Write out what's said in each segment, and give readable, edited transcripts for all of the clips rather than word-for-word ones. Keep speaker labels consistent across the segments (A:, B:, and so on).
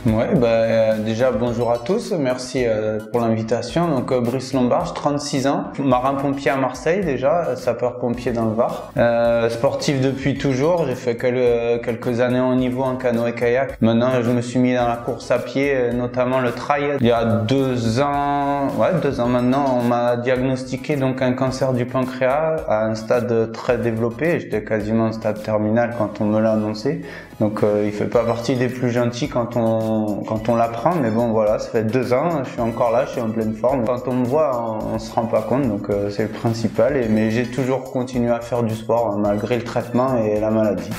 A: Ouais, déjà bonjour à tous, merci pour l'invitation. Donc Brice Lombard, 36 ans, marin-pompier à Marseille déjà, sapeur-pompier dans le Var. Sportif depuis toujours, j'ai fait quelques années en niveau en canoë-kayak. Maintenant je me suis mis dans la course à pied, notamment le trail. Il y a 2 ans, ouais 2 ans maintenant, on m'a diagnostiqué donc un cancer du pancréas à un stade très développé. J'étais quasiment en stade terminal quand on me l'a annoncé. Donc il fait pas partie des plus gentils quand on l'apprend, mais bon voilà, ça fait 2 ans, je suis encore là, je suis en pleine forme. Quand on me voit, on se rend pas compte, donc c'est le principal. Mais j'ai toujours continué à faire du sport malgré le traitement et la maladie.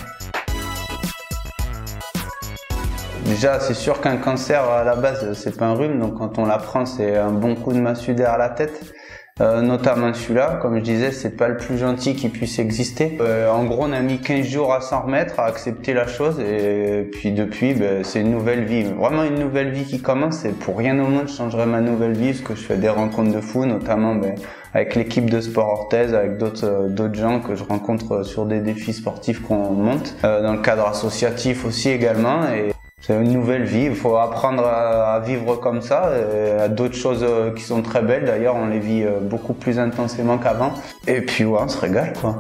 A: Déjà, c'est sûr qu'un cancer à la base, c'est pas un rhume, donc quand on l'apprend, c'est un bon coup de massue derrière la tête. Notamment celui-là, comme je disais, c'est pas le plus gentil qui puisse exister. En gros, on a mis 15 jours à s'en remettre, à accepter la chose, et puis depuis, c'est une nouvelle vie. Vraiment une nouvelle vie qui commence, et pour rien au monde, je changerais ma nouvelle vie, parce que je fais des rencontres de fous, notamment avec l'équipe de Sport Orthez, avec d'autres gens que je rencontre sur des défis sportifs qu'on monte, dans le cadre associatif aussi également. C'est une nouvelle vie, il faut apprendre à vivre comme ça, à d'autres choses qui sont très belles d'ailleurs, on les vit beaucoup plus intensément qu'avant. Et puis ouais, on se régale quoi.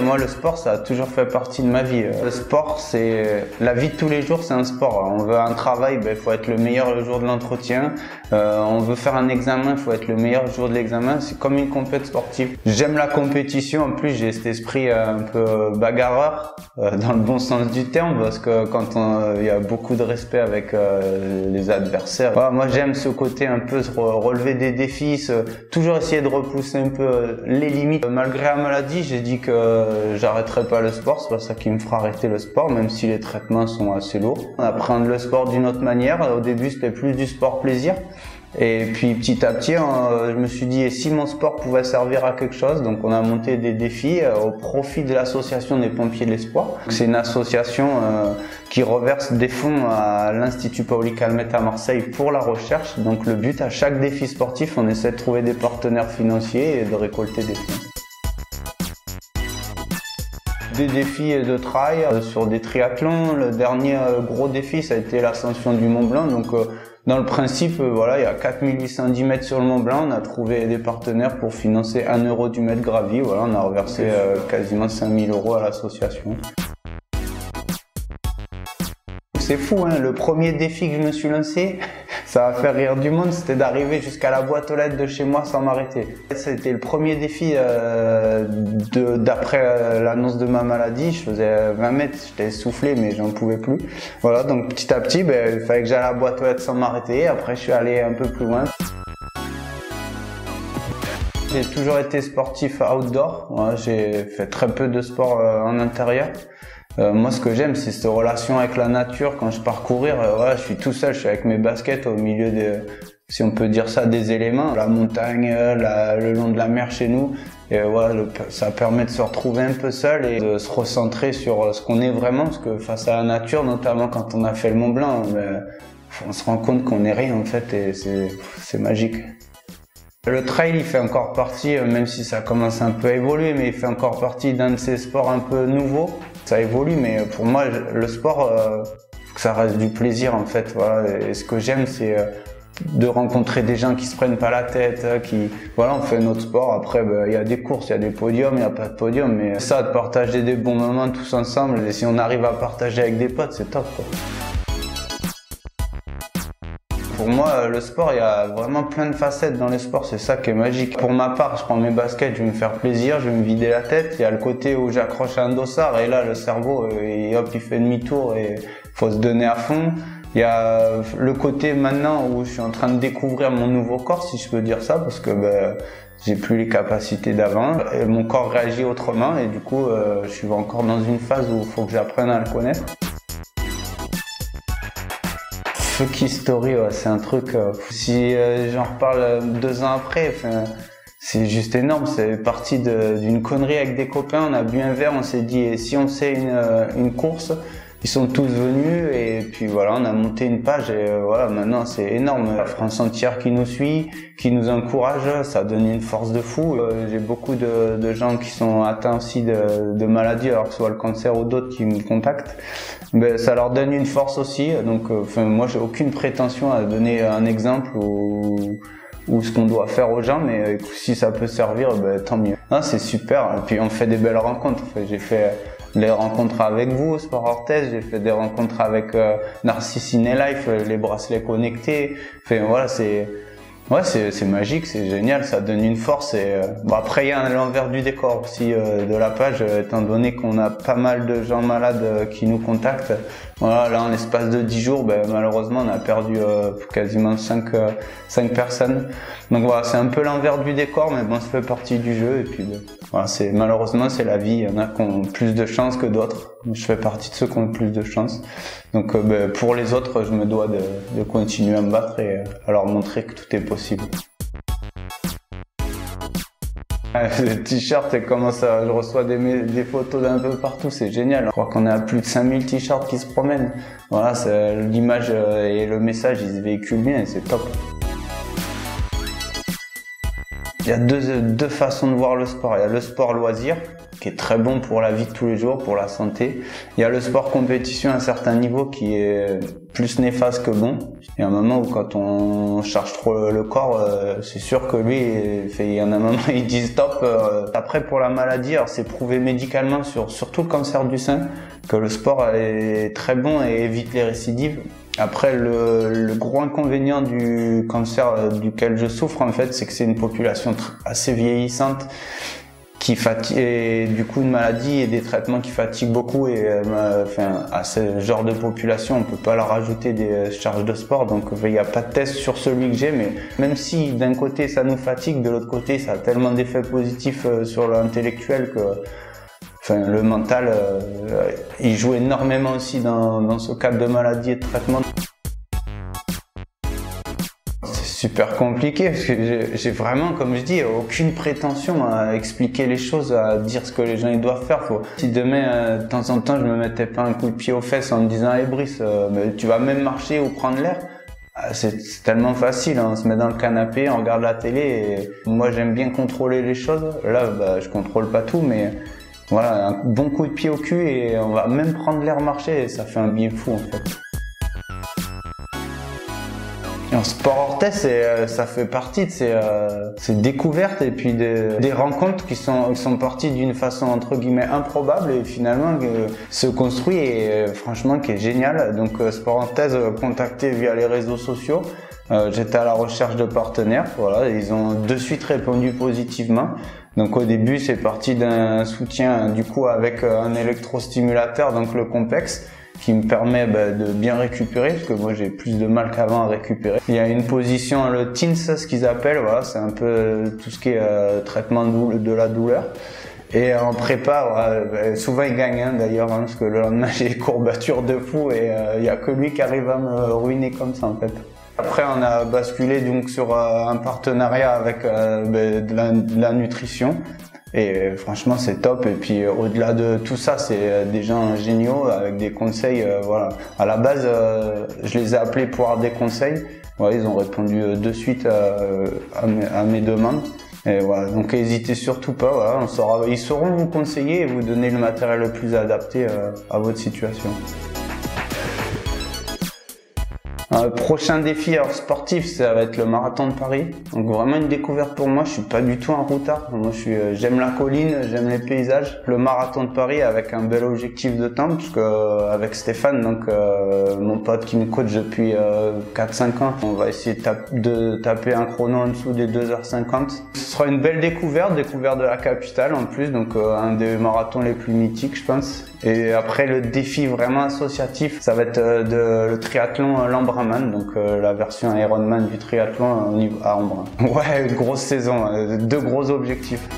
A: Moi, le sport, ça a toujours fait partie de ma vie. Le sport, c'est la vie de tous les jours, c'est un sport. On veut un travail, il faut être le meilleur le jour de l'entretien. On veut faire un examen, il faut être le meilleur le jour de l'examen. C'est comme une compétition sportive. J'aime la compétition. En plus, j'ai cet esprit un peu bagarreur, dans le bon sens du terme, parce que quand il y a beaucoup de respect avec les adversaires. Voilà, moi, j'aime ce côté un peu relever des défis, toujours essayer de repousser un peu les limites. Malgré la maladie, j'ai dit que j'arrêterai pas le sport, c'est pas ça qui me fera arrêter le sport, même si les traitements sont assez lourds. On apprend le sport d'une autre manière. Au début, c'était plus du sport plaisir. Et puis petit à petit, je me suis dit, et si mon sport pouvait servir à quelque chose? Donc on a monté des défis au profit de l'association des pompiers de l'espoir. C'est une association qui reverse des fonds à l'Institut Paoli Calmettes à Marseille pour la recherche. Donc le but, à chaque défi sportif, on essaie de trouver des partenaires financiers et de récolter des fonds. Des défis de trail sur des triathlons. Le dernier gros défi, ça a été l'ascension du Mont Blanc. Donc dans le principe, voilà, il y a 4810 mètres sur le Mont Blanc. On a trouvé des partenaires pour financer 1 euro du mètre gravi. Voilà, on a reversé quasiment 5000 € à l'association. C'est fou, hein, le premier défi que je me suis lancé, ça va faire rire du monde, c'était d'arriver jusqu'à la boîte aux lettres de chez moi sans m'arrêter. C'était le premier défi d'après l'annonce de ma maladie. Je faisais 20 mètres, j'étais essoufflé mais j'en pouvais plus. Voilà, donc petit à petit, il fallait que j'aille à la boîte aux lettres sans m'arrêter. Après, je suis allé un peu plus loin. J'ai toujours été sportif outdoor. Ouais, j'ai fait très peu de sport en intérieur. Moi, ce que j'aime, c'est cette relation avec la nature. Quand je pars courir, voilà, je suis tout seul, je suis avec mes baskets au milieu si on peut dire ça, des éléments. La montagne, le long de la mer chez nous. Et voilà, ça permet de se retrouver un peu seul et de se recentrer sur ce qu'on est vraiment. Parce que face à la nature, notamment quand on a fait le Mont Blanc, on se rend compte qu'on n'est rien en fait et c'est magique. Le trail, il fait encore partie, même si ça commence un peu à évoluer, mais il fait encore partie d'un de ces sports un peu nouveaux. Ça évolue, mais pour moi, le sport, faut que ça reste du plaisir en fait. Voilà. Et ce que j'aime, c'est de rencontrer des gens qui se prennent pas la tête, voilà, on fait notre sport. Après, il y a des courses, il y a des podiums, il n'y a pas de podium, mais ça, de partager des bons moments tous ensemble, et si on arrive à partager avec des potes, c'est top, quoi. Pour moi, le sport, il y a vraiment plein de facettes dans le sport, c'est ça qui est magique. Pour ma part, je prends mes baskets, je vais me faire plaisir, je vais me vider la tête. Il y a le côté où j'accroche un dossard et là, le cerveau, hop, il fait demi-tour et faut se donner à fond. Il y a le côté maintenant où je suis en train de découvrir mon nouveau corps, si je peux dire ça, parce que j'ai plus les capacités d'avant. Et mon corps réagit autrement et du coup, je suis encore dans une phase où il faut que j'apprenne à le connaître. Fuck History, ouais, c'est un truc, si j'en reparle 2 ans après, c'est juste énorme, c'est parti d'une connerie avec des copains, on a bu un verre, on s'est dit, et si on faisait une course, Ils sont tous venus et puis voilà, on a monté une page et voilà, maintenant c'est énorme. La France entière qui nous suit, qui nous encourage, ça donne une force de fou. J'ai beaucoup de gens qui sont atteints aussi de maladies, alors que ce soit le cancer ou d'autres qui me contactent. Mais ça leur donne une force aussi. Donc, moi, j'ai aucune prétention à donner un exemple ou ce qu'on doit faire aux gens, mais si ça peut servir, tant mieux. C'est super. Et puis on fait des belles rencontres. J'ai fait les rencontres avec vous au Sport Orthez, j'ai fait des rencontres avec Narcisse Life, les bracelets connectés. Voilà, c'est magique, c'est génial, ça donne une force. Et après il y a l'envers du décor aussi de la page, étant donné qu'on a pas mal de gens malades qui nous contactent. Voilà, là en l'espace de 10 jours, malheureusement on a perdu quasiment 5 personnes. Donc voilà, c'est un peu l'envers du décor, mais bon, ça fait partie du jeu. Et puis voilà, malheureusement c'est la vie, il y en a qui ont plus de chance que d'autres. Je fais partie de ceux qui ont plus de chance. Donc pour les autres, je me dois de continuer à me battre et à leur montrer que tout est possible. Le t-shirt, je reçois des photos d'un peu partout, c'est génial. Je crois qu'on a plus de 5000 t-shirts qui se promènent. Voilà, l'image et le message, ils se véhiculent bien et c'est top. Il y a deux façons de voir le sport. Il y a le sport loisir, qui est très bon pour la vie de tous les jours, pour la santé. Il y a le sport compétition à un certain niveau qui est plus néfaste que bon. Il y a un moment où quand on charge trop le corps, c'est sûr que lui, il y en a un moment il dit stop. Après pour la maladie, alors c'est prouvé médicalement surtout le cancer du sein, que le sport est très bon et évite les récidives. Après, le gros inconvénient du cancer duquel je souffre, en fait, c'est que c'est une population assez vieillissante qui fatigue, et du coup une maladie et des traitements qui fatiguent beaucoup. Et à ce genre de population, on peut pas leur rajouter des charges de sport. Donc il n'y a pas de test sur celui que j'ai, mais même si d'un côté ça nous fatigue, de l'autre côté ça a tellement d'effets positifs sur l'intellectuel que le mental, il joue énormément aussi dans ce cadre de maladie et de traitement. C'est super compliqué parce que j'ai vraiment, comme je dis, aucune prétention à expliquer les choses, à dire ce que les gens ils doivent faire. Si demain, de temps en temps, je me mettais pas un coup de pied aux fesses en me disant « Hey Brice, tu vas même marcher ou prendre l'air ?» C'est tellement facile, on se met dans le canapé, on regarde la télé et moi j'aime bien contrôler les choses. Là, je contrôle pas tout, mais voilà, un bon coup de pied au cul et on va même prendre l'air marcher et ça fait un bien fou en fait. En Sport Orthez, ça fait partie de ces découvertes et puis des rencontres qui sont parties d'une façon entre guillemets improbable et finalement se construit et franchement qui est génial. Donc Sport Orthez, contacté via les réseaux sociaux. J'étais à la recherche de partenaires, voilà, ils ont de suite répondu positivement. Donc au début c'est parti d'un soutien du coup avec un électrostimulateur, donc le Compex, qui me permet de bien récupérer parce que moi j'ai plus de mal qu'avant à récupérer. Il y a une position, le TINS, ce qu'ils appellent, voilà, c'est un peu tout ce qui est traitement de la douleur. Et en prépa, souvent il gagne d'ailleurs, parce que le lendemain j'ai des courbatures de fou et il y a que lui qui arrive à me ruiner comme ça en fait. Après on a basculé donc sur un partenariat avec de la nutrition et franchement c'est top. Et puis au-delà de tout ça, c'est des gens géniaux avec des conseils. Voilà. À la base je les ai appelés pour avoir des conseils. Ouais, ils ont répondu de suite à mes demandes. Et voilà, donc n'hésitez surtout pas, voilà, ils sauront vous conseiller et vous donner le matériel le plus adapté à votre situation. Prochain défi sportif, ça va être le marathon de Paris. Donc vraiment une découverte pour moi. Je suis pas du tout un routard. Moi, j'aime la colline, j'aime les paysages. Le marathon de Paris avec un bel objectif de temps, parce que avec Stéphane, donc mon pote qui me coach depuis 4-5 ans, on va essayer de taper un chrono en dessous des 2h50. Ce sera une belle découverte de la capitale en plus, donc un des marathons les plus mythiques, je pense. Et après le défi vraiment associatif, ça va être le triathlon Lambraman, donc la version Ironman du triathlon à Embrun. Ouais, grosse saison, 2 gros objectifs.